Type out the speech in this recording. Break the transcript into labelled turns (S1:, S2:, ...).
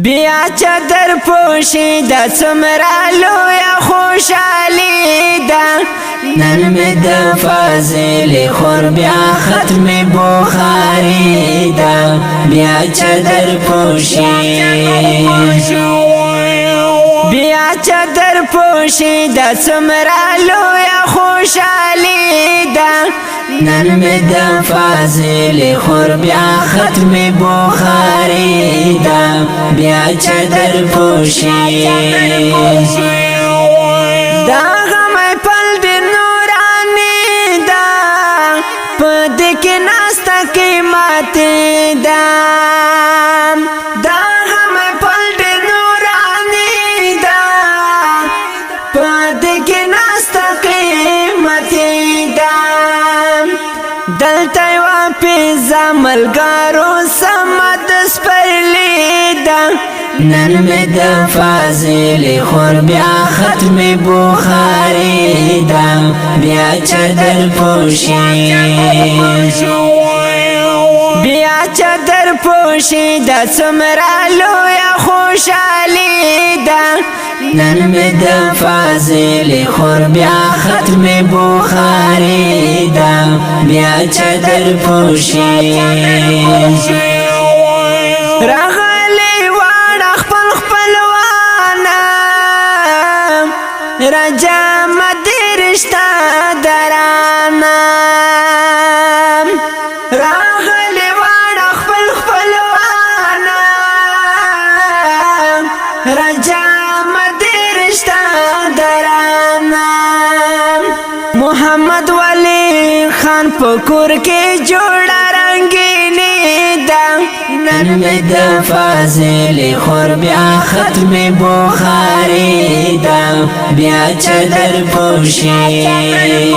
S1: بیا چادر پوشی دا سمرا لویا خوشالی دا نن می دا فاضل خور بیا ختم بخاری دا بیا چادر پوشی بیا چادر پوشی دا سمرا لویا خوشالی دا نن می دا فاضل خور بیا ختم بخاری دا بیا چادر پوشی دا غم پل دی نورانی دا پد کی ناستا قیمت دا دا غم پل دی نورانی دا پد کی ناستا قیمت دا دلتا واپس ملګرو سمد سپرلی دا نن می دا فاضل خور بیا ختم بخاری دا بیا چادر پوشی بیا چادر پوشی دا سمرا لویا خوشالی دا نن می دا فاضل خور بیا ختم بخاری دا بیا چادر پوشی راغلی واړه خپل خپلوانا رجا مدی رشتہ درانا راغلی واړه خپل خپلوانا رجا مدی رشتہ درانا محمد ولی خان پکور کے جوڑا رنگینی دا نن می دا فاضل خور بیا ختم بخاری دا بیا چادر پوشی